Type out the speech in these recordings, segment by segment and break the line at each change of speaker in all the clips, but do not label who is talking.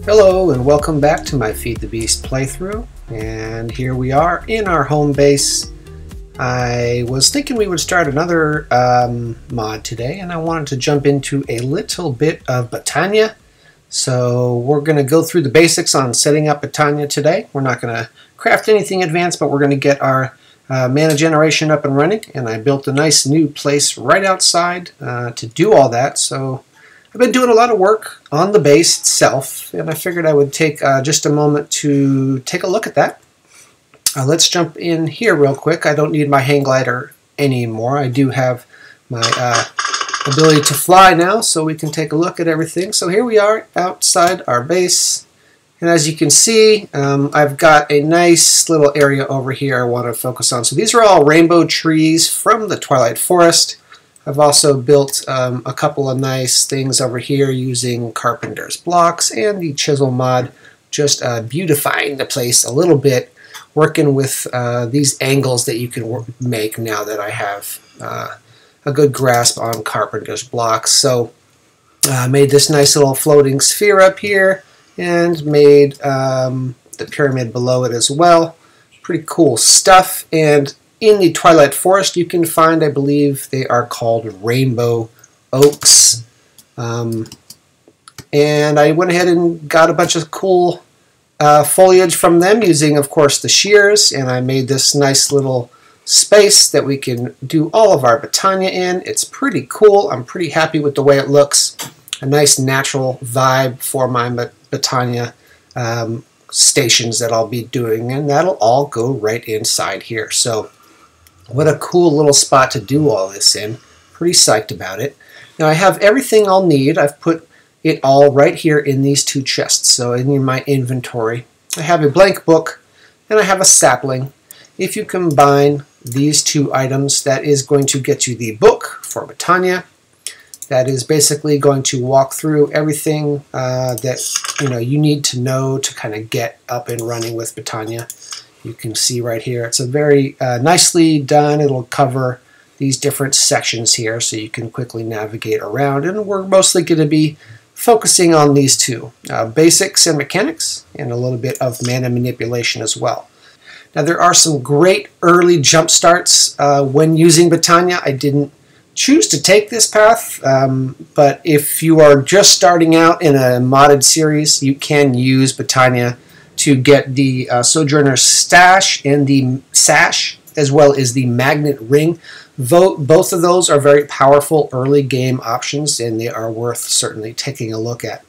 Hello and welcome back to my Feed the Beast playthrough, and here we are in our home base. I was thinking we would start another mod today, and I wanted to jump into a little bit of Botania. So we're going to go through the basics on setting up Botania today. We're not going to craft anything advanced, but we're going to get our mana generation up and running, and I built a nice new place right outside to do all that. So I've been doing a lot of work on the base itself, and I figured I would take just a moment to take a look at that. Let's jump in here real quick. I don't need my hang glider anymore. I do have my ability to fly now, so we can take a look at everything. So here we are outside our base, and as you can see, I've got a nice little area over here I want to focus on. So these are all rainbow trees from the Twilight Forest. I've also built a couple of nice things over here using carpenter's blocks and the chisel mod, just beautifying the place a little bit, working with these angles that you can make now that I have a good grasp on carpenter's blocks. So I made this nice little floating sphere up here and made the pyramid below it as well. Pretty cool stuff. And in the Twilight Forest, you can find, I believe they are called rainbow oaks. And I went ahead and got a bunch of cool foliage from them using, of course, the shears. And I made this nice little space that we can do all of our Botania in. It's pretty cool. I'm pretty happy with the way it looks. A nice natural vibe for my Botania stations that I'll be doing. And that'll all go right inside here. So what a cool little spot to do all this in. Pretty psyched about it. Now I have everything I'll need. I've put it all right here in these two chests. So in my inventory, I have a blank book and I have a sapling. If you combine these two items, that is going to get you the book for Botania. That is basically going to walk through everything that you need to know to kind of get up and running with Botania. You can see right here, it's a very nicely done. It'll cover these different sections here so you can quickly navigate around. And we're mostly going to be focusing on these two, basics and mechanics, and a little bit of mana manipulation as well. Now there are some great early jump starts when using Botania. I didn't choose to take this path, but if you are just starting out in a modded series, you can use Botania to get the Sojourner's Stash and the Sash, as well as the Magnet Ring. Both of those are very powerful early game options, and they are worth certainly taking a look at.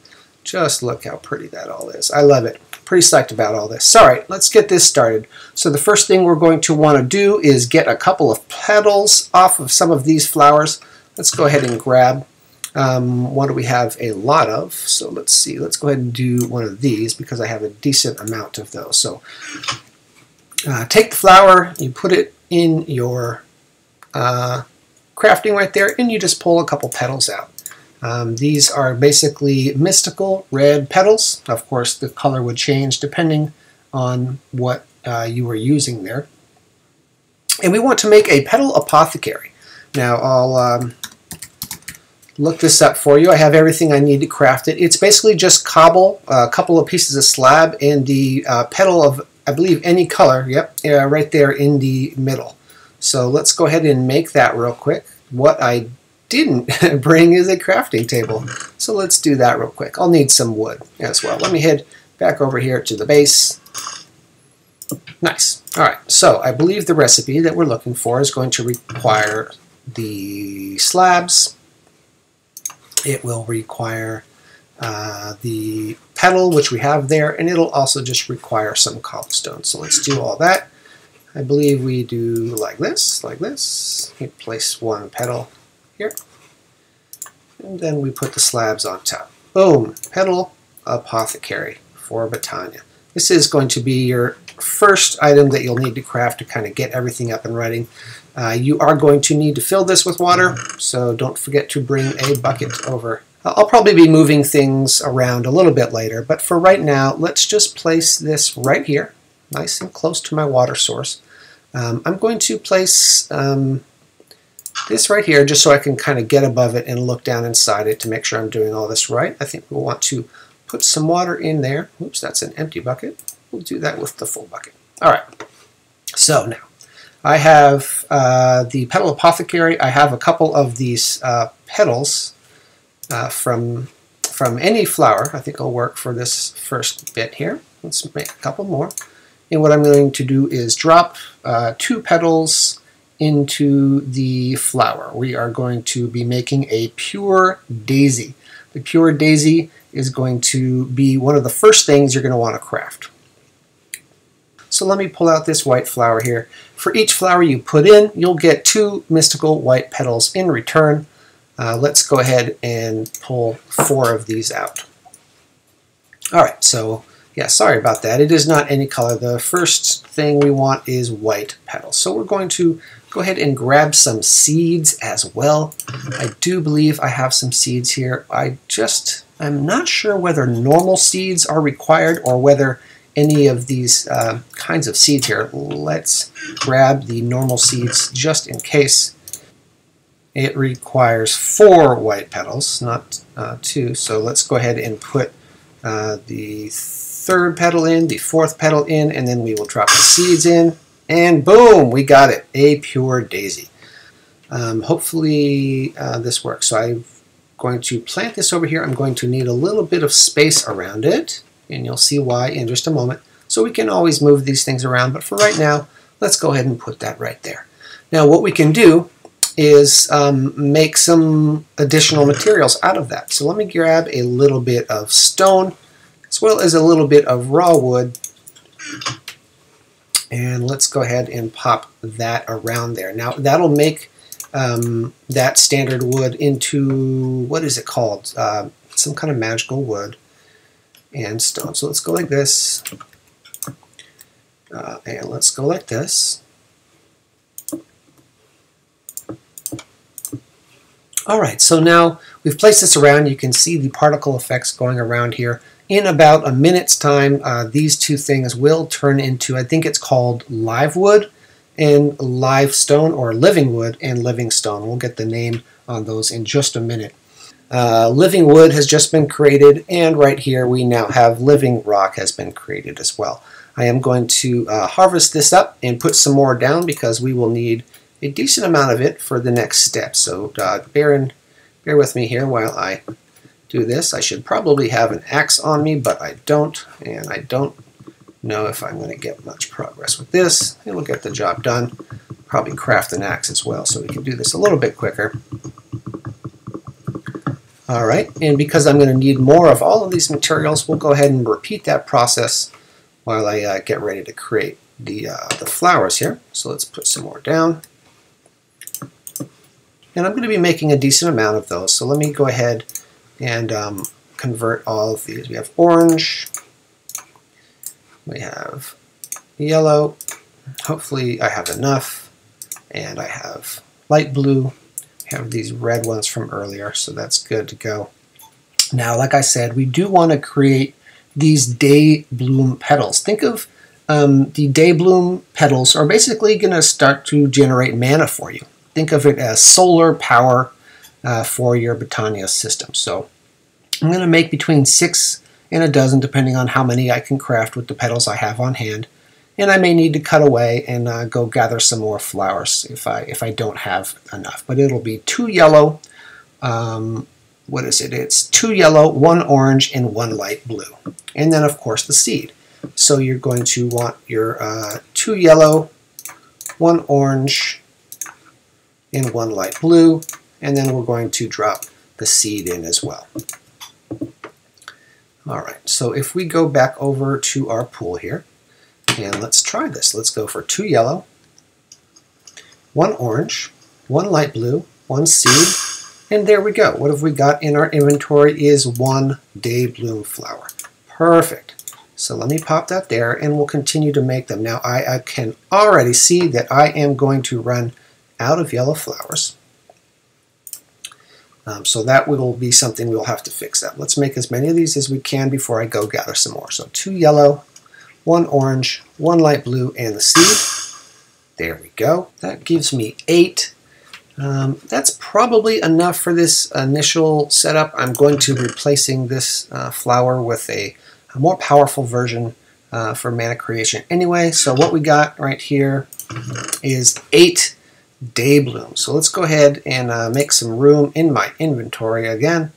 Just look how pretty that all is. I love it. Pretty psyched about all this. All right, let's get this started. So the first thing we're going to want to do is get a couple of petals off of some of these flowers. Let's go ahead and grab what do we have a lot of? So let's see. Let's go ahead and do one of these because I have a decent amount of those. So take the flower, you put it in your crafting right there, and you just pull a couple petals out. These are basically mystical red petals. Of course, the color would change depending on what you were using there. And we want to make a petal apothecary. Now, I'll look this up for you. I have everything I need to craft it. It's basically just cobble, a couple of pieces of slab, and the petal of, I believe, any color. Yep, right there in the middle. So let's go ahead and make that real quick. What I didn't bring is a crafting table. So let's do that real quick. I'll need some wood as well. Let me head back over here to the base. Nice. All right, so I believe the recipe that we're looking for is going to require the slabs. It will require the petal, which we have there, and it'll also just require some cobblestone. So let's do all that. I believe we do like this, like this. We place one petal here, and then we put the slabs on top. Boom! Petal apothecary for Botania. This is going to be your first item that you'll need to craft to kind of get everything up and running. You are going to need to fill this with water, so don't forget to bring a bucket over. I'll probably be moving things around a little bit later, but for right now, let's just place this right here, nice and close to my water source. I'm going to place this right here just so I can kind of get above it and look down inside it to make sure I'm doing all this right. I think we'll want to put some water in there. Oops, that's an empty bucket. We'll do that with the full bucket. All right, so now I have the petal apothecary. I have a couple of these petals from any flower. I think will work for this first bit here. Let's make a couple more. And what I'm going to do is drop 2 petals into the flower. We are going to be making a pure daisy. The pure daisy is going to be one of the first things you're going to want to craft. So let me pull out this white flower here. For each flower you put in, you'll get 2 mystical white petals in return. Let's go ahead and pull 4 of these out. All right, so yeah, sorry about that. It is not any color. The first thing we want is white petals. So we're going to go ahead and grab some seeds as well. I do believe I have some seeds here. I'm not sure whether normal seeds are required or whether any of these kinds of seeds here. Let's grab the normal seeds just in case. It requires 4 white petals, not 2. So let's go ahead and put the 3rd petal in, the 4th petal in, and then we will drop the seeds in, and boom, we got it, a pure daisy. Hopefully this works. So I'm going to plant this over here. I'm going to need a little bit of space around it, and you'll see why in just a moment. So we can always move these things around, but for right now, let's go ahead and put that right there. Now what we can do is make some additional materials out of that. So let me grab a little bit of stone as well as a little bit of raw wood, and let's go ahead and pop that around there. Now that'll make that standard wood into, what is it called? Some kind of magical wood and stone. So let's go like this, and let's go like this. Alright, so now we've placed this around. You can see the particle effects going around here. In about a minute's time, these 2 things will turn into, I think it's called live wood and live stone, or living wood and living stone. We'll get the name on those in just a minute. Living wood has just been created, and right here we now have living rock has been created as well. I am going to harvest this up and put some more down because we will need a decent amount of it for the next step. So bear with me here while I do this. I should probably have an axe on me, but I don't, and I don't know if I'm going to get much progress with this. It will get the job done. Probably craft an axe as well so we can do this a little bit quicker. Alright, and because I'm going to need more of all of these materials, we'll go ahead and repeat that process while I get ready to create the flowers here. So let's put some more down. And I'm going to be making a decent amount of those, so let me go ahead and convert all of these. We have orange, we have yellow, hopefully I have enough, and I have light blue, I have these red ones from earlier, so that's good to go. Now, like I said, we do want to create these day bloom petals. Think of the day bloom petals are basically going to start to generate mana for you. Think of it as solar power for your Botania system. So I'm going to make between 6 and a dozen, depending on how many I can craft with the petals I have on hand. And I may need to cut away and go gather some more flowers if I don't have enough. But it'll be 2 yellow. What is it? It's 2 yellow, 1 orange, and 1 light blue. And then, of course, the seed. So you're going to want your 2 yellow, 1 orange, and 1 light blue, and then we're going to drop the seed in as well. Alright, so if we go back over to our pool here, and let's try this. Let's go for 2 yellow, 1 orange, 1 light blue, 1 seed, and there we go. What have we got in our inventory is 1 day bloom flower. Perfect. So let me pop that there, and we'll continue to make them. Now I can already see that I am going to run out of yellow flowers. So that will be something we'll have to fix up. Let's make as many of these as we can before I go gather some more. So 2 yellow, 1 orange, 1 light blue, and the seed. There we go. That gives me 8. That's probably enough for this initial setup. I'm going to be replacing this flower with a more powerful version for mana creation anyway. So what we got right here is 8 day blooms. So let's go ahead and make some room in my inventory again.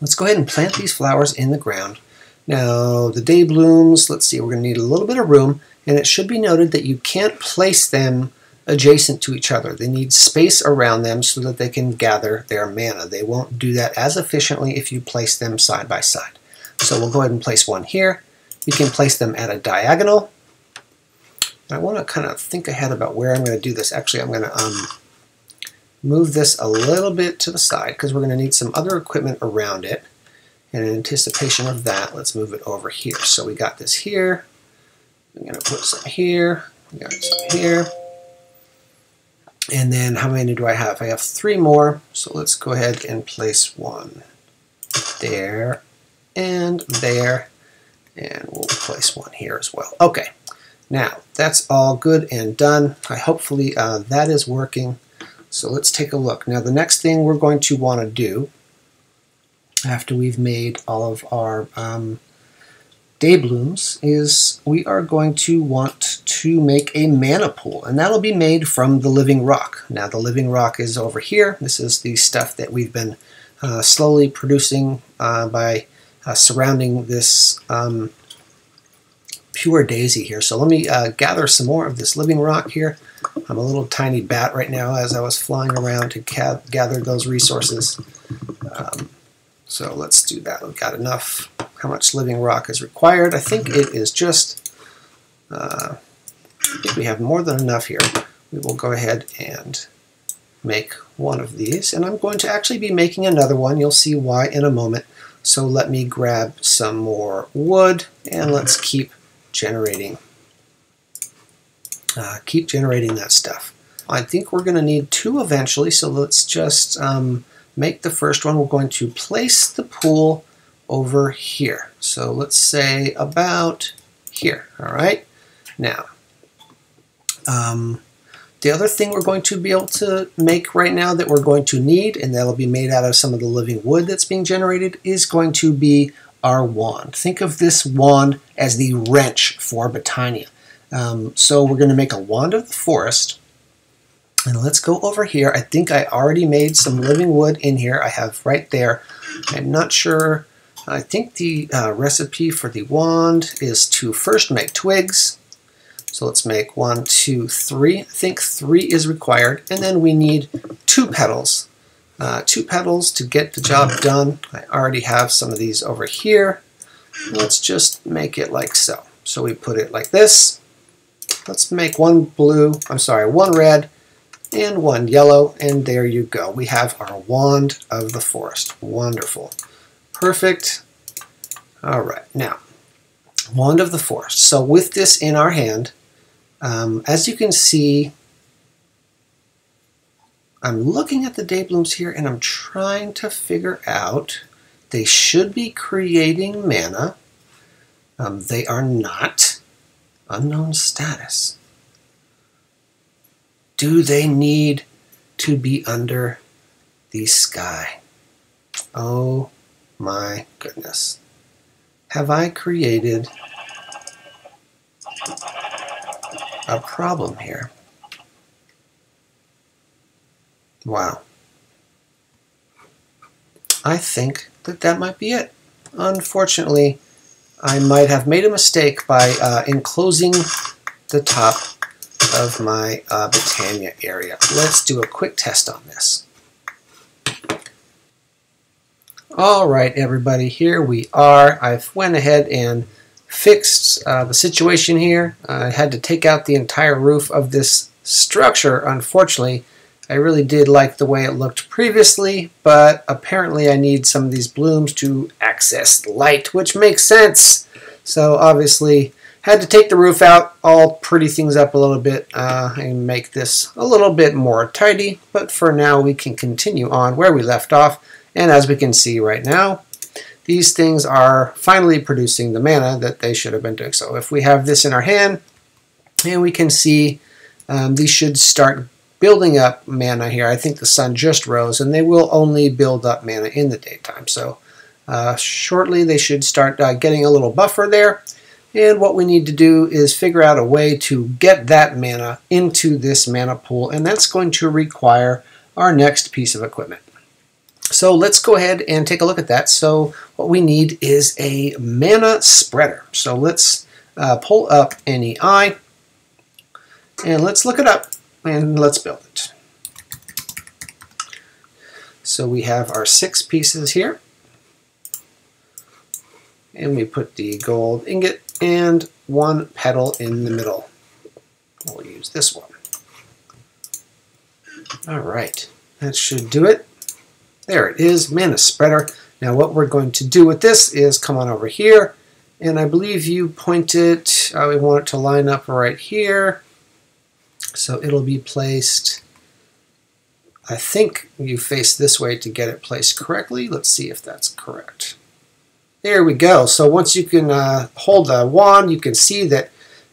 Let's go ahead and plant these flowers in the ground. Now the day blooms, let's see, we're going to need a little bit of room, and it should be noted that you can't place them adjacent to each other. They need space around them so that they can gather their mana. They won't do that as efficiently if you place them side by side. So we'll go ahead and place one here. We can place them at a diagonal. I want to kind of think ahead about where I'm going to do this. Actually, I'm going to move this a little bit to the side because we're going to need some other equipment around it. And in anticipation of that, let's move it over here. So we got this here. I'm going to put some here. We got some here. And then how many do I have? I have 3 more. So let's go ahead and place one there and there. And we'll place one here as well. Okay. Now, that's all good and done. Hopefully that is working. So let's take a look. Now, the next thing we're going to want to do after we've made all of our day blooms is we are going to want to make a mana pool, and that'll be made from the living rock. Now, the living rock is over here. This is the stuff that we've been slowly producing by surrounding this pure daisy here. So let me gather some more of this living rock here. I'm a little tiny bat right now as I was flying around to gather those resources. So let's do that. We've got enough. How much living rock is required? I think it is just, I think we have more than enough here. We will go ahead and make one of these. And I'm going to actually be making another one. You'll see why in a moment. So let me grab some more wood and let's keep generating that stuff. I think we're going to need 2 eventually, so let's just make the first one. We're going to place the pool over here. So let's say about here. All right. Now, the other thing we're going to be able to make right now that we're going to need, and that'll be made out of some of the living wood that's being generated, is going to be our wand. Think of this wand as the wrench for Botania. So we're going to make a wand of the forest. And let's go over here. I think I already made some living wood in here. I have right there. I'm not sure. I think the recipe for the wand is to first make twigs. So let's make 1, 2, 3. I think 3 is required. And then we need 2 petals. 2 petals to get the job done. I already have some of these over here. Let's just make it like so. So we put it like this. Let's make 1 red and 1 yellow, and there you go. We have our wand of the forest. Wonderful. Perfect. All right, now, wand of the forest. So with this in our hand, as you can see, I'm looking at the day blooms here, and I'm trying to figure out, they should be creating mana. They are not. Unknown status. Do they need to be under the sky? Oh my goodness. Have I created a problem here? Wow. I think that might be it. Unfortunately, I might have made a mistake by enclosing the top of my Botania area. Let's do a quick test on this. All right, everybody, here we are. I've went ahead and fixed the situation here. I had to take out the entire roof of this structure. Unfortunately, I really did like the way it looked previously, but apparently I need some of these blooms to access light, which makes sense. So obviously, had to take the roof out, all pretty things up a little bit, and make this a little bit more tidy. But for now, we can continue on where we left off. And as we can see right now, these things are finally producing the mana that they should have been doing. So if we have this in our hand, and we can see these should start building up mana here. I think the sun just rose, and they will only build up mana in the daytime. So shortly they should start getting a little buffer there. And what we need to do is figure out a way to get that mana into this mana pool, and that's going to require our next piece of equipment. So let's go ahead and take a look at that. So what we need is a mana spreader. So let's pull up NEI, and let's look it up, and let's build it. So we have our 6 pieces here, and we put the gold ingot and 1 petal in the middle. We'll use this one. All right, that should do it. There it is, mana spreader. Now what we're going to do with this is come on over here, and I believe you pointed, we want it to line up right here. So it'll be placed, I think you face this way to get it placed correctly. Let's see if that's correct. There we go. So once you can hold the wand, you can see that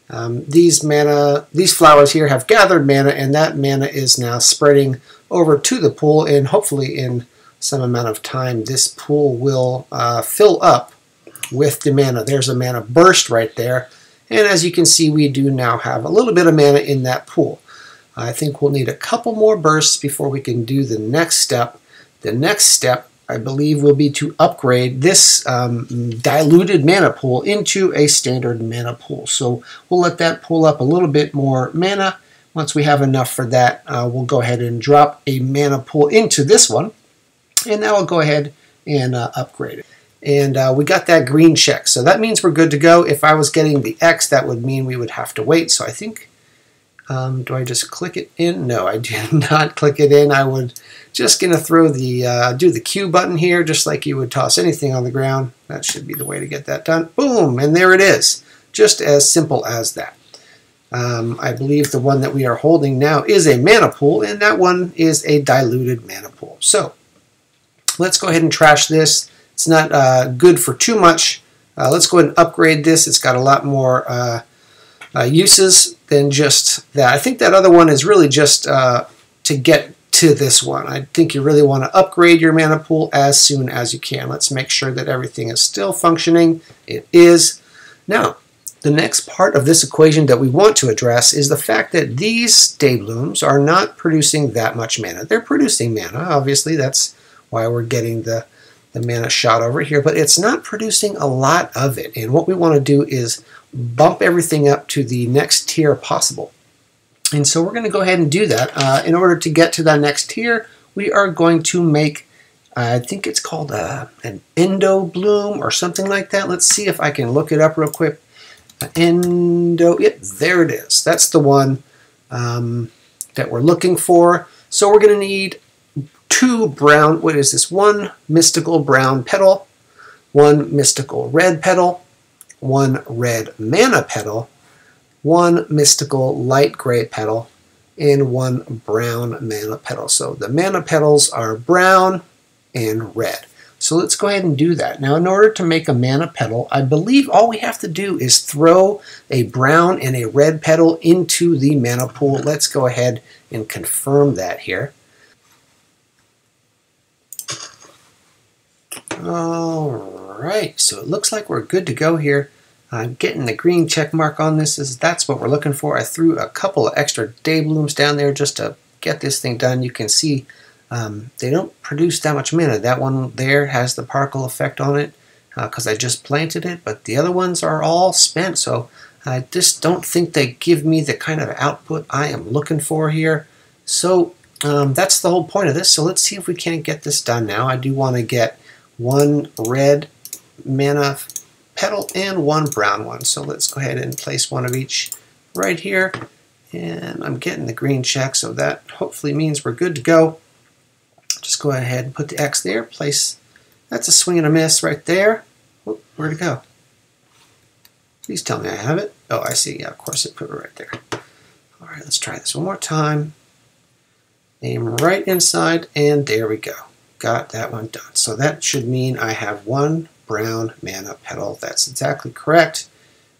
these flowers here have gathered mana, and that mana is now spreading over to the pool, and hopefully in some amount of time this pool will fill up with the mana. There's a mana burst right there, and as you can see, we do now have a little bit of mana in that pool. I think we'll need a couple more bursts before we can do the next step. The next step, I believe, will be to upgrade this diluted mana pool into a standard mana pool. So we'll let that pull up a little bit more mana. Once we have enough for that, we'll go ahead and drop a mana pool into this one, and that will go ahead and upgrade it. And we got that green check, so that means we're good to go. If I was getting the X, that would mean we would have to wait. So I think, do I just click it in? No, I do not click it in. I would just gonna throw the do the Q button here, just like you would toss anything on the ground. That should be the way to get that done. Boom, and there it is. Just as simple as that. I believe the one that we are holding now is a mana pool, and that one is a diluted mana pool. So let's go ahead and trash this. It's not good for too much. Let's go ahead and upgrade this. It's got a lot more uses than just that. I think that other one is really just to get to this one. I think you really want to upgrade your mana pool as soon as you can. Let's make sure that everything is still functioning. It is. Now, the next part of this equation that we want to address is the fact that these day blooms are not producing that much mana. They're producing mana, obviously. That's why we're getting the mana shot over here, but it's not producing a lot of it. And what we want to do is bump everything up to the next tier possible. And so we're going to go ahead and do that. In order to get to that next tier, we are going to make, I think it's called an endo bloom or something like that. Let's see if I can look it up real quick. Yep, there it is. That's the one that we're looking for. So we're going to need 2 brown, what is this? 1 mystical brown petal, 1 mystical red petal, 1 red mana petal, 1 mystical light gray petal, and 1 brown mana petal. So the mana petals are brown and red. So let's go ahead and do that. Now in order to make a mana petal, I believe all we have to do is throw a brown and a red petal into the mana pool. Let's go ahead and confirm that here. Alright, so it looks like we're good to go here. I'm getting the green check mark on this. That's what we're looking for. I threw a couple of extra day blooms down there just to get this thing done. You can see they don't produce that much mana. That one there has the particle effect on it because I just planted it, but the other ones are all spent, so I just don't think they give me the kind of output I am looking for here. So that's the whole point of this. So let's see if we can't get this done now. I do want to get 1 red mana petal and 1 brown one. So let's go ahead and place 1 of each right here. And I'm getting the green check, so that hopefully means we're good to go. Just go ahead and put the X there. Place, that's a swing and a miss right there. Whoop, where'd it go? Please tell me I have it. Oh, I see. Yeah, of course it put it right there. All right, let's try this one more time. Aim right inside, and there we go. Got that one done. So that should mean I have 1 brown mana petal. That's exactly correct.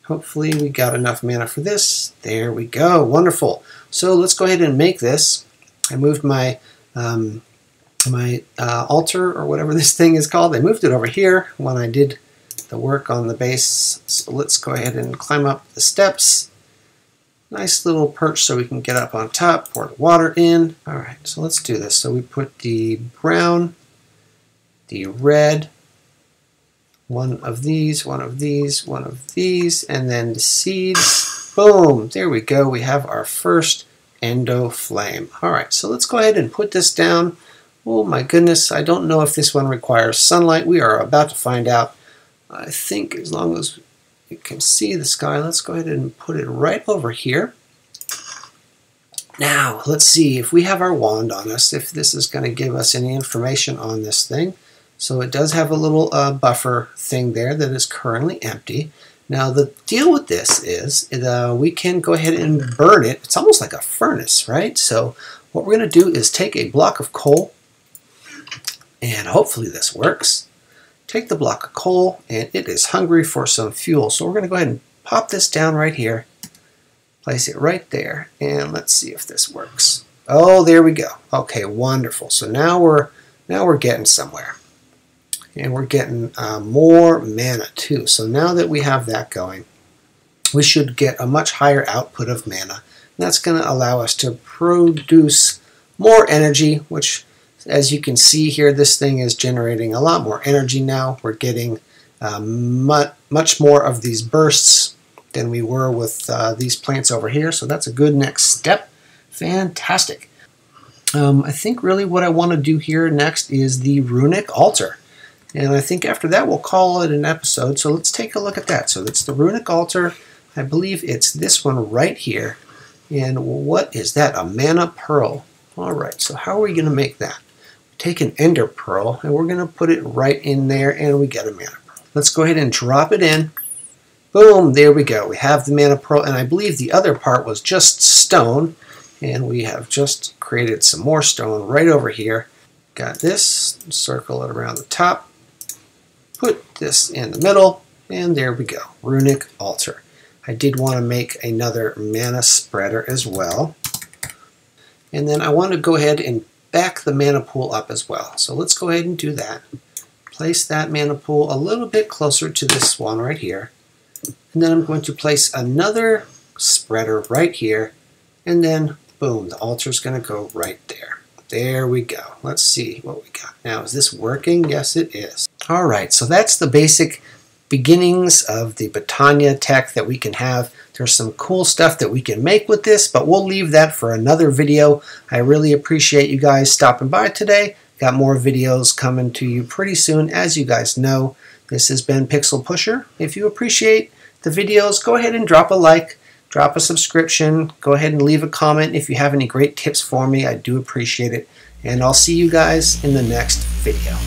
Hopefully we got enough mana for this. There we go. Wonderful. So let's go ahead and make this. I moved my altar, or whatever this thing is called. I moved it over here when I did the work on the base. So let's go ahead and climb up the steps. Nice little perch so we can get up on top, pour the water in. All right, so let's do this. So we put the brown, the red, one of these, one of these, one of these, and then the seeds. Boom, there we go. We have our first endo flame. All right, so let's go ahead and put this down. Oh my goodness, I don't know if this one requires sunlight. We are about to find out. I think as long as you can see the sky, let's go ahead and put it right over here. Now, let's see if we have our wand on us, if this is going to give us any information on this thing. So it does have a little buffer thing there that is currently empty. Now the deal with this is we can go ahead and burn it. It's almost like a furnace, right? So what we're going to do is take a block of coal, and hopefully this works. Take the block of coal, and it is hungry for some fuel. So we're going to go ahead and pop this down right here. Place it right there, and let's see if this works. Oh, there we go. Okay, wonderful. So now we're getting somewhere. And we're getting more mana too. So now that we have that going, we should get a much higher output of mana. And that's going to allow us to produce more energy, which, as you can see here, this thing is generating a lot more energy now. We're getting much more of these bursts than we were with these plants over here. So that's a good next step. Fantastic. I think really what I want to do here next is the runic altar. And I think after that we'll call it an episode. So let's take a look at that. So it's the runic altar. I believe it's this one right here. And what is that? A mana pearl. All right, so how are we going to make that? Take an ender pearl, and we're going to put it right in there, and we get a mana pearl. Let's go ahead and drop it in. Boom, there we go. We have the mana pearl, and I believe the other part was just stone. And we have just created some more stone right over here. Got this, circle it around the top. Put this in the middle, and there we go, runic altar. I did want to make another mana spreader as well. And then I want to go ahead and back the mana pool up as well. So let's go ahead and do that. Place that mana pool a little bit closer to this one right here. And then I'm going to place another spreader right here. And then, boom, the altar is going to go right there. There we go. Let's see what we got. Now, is this working? Yes, it is. All right, so that's the basic beginnings of the Botania tech that we can have. There's some cool stuff that we can make with this, but we'll leave that for another video. I really appreciate you guys stopping by today. Got more videos coming to you pretty soon, as you guys know. This has been Pixel Pusher. If you appreciate the videos, go ahead and drop a like. Drop a subscription. Go ahead and leave a comment if you have any great tips for me. I do appreciate it. And I'll see you guys in the next video.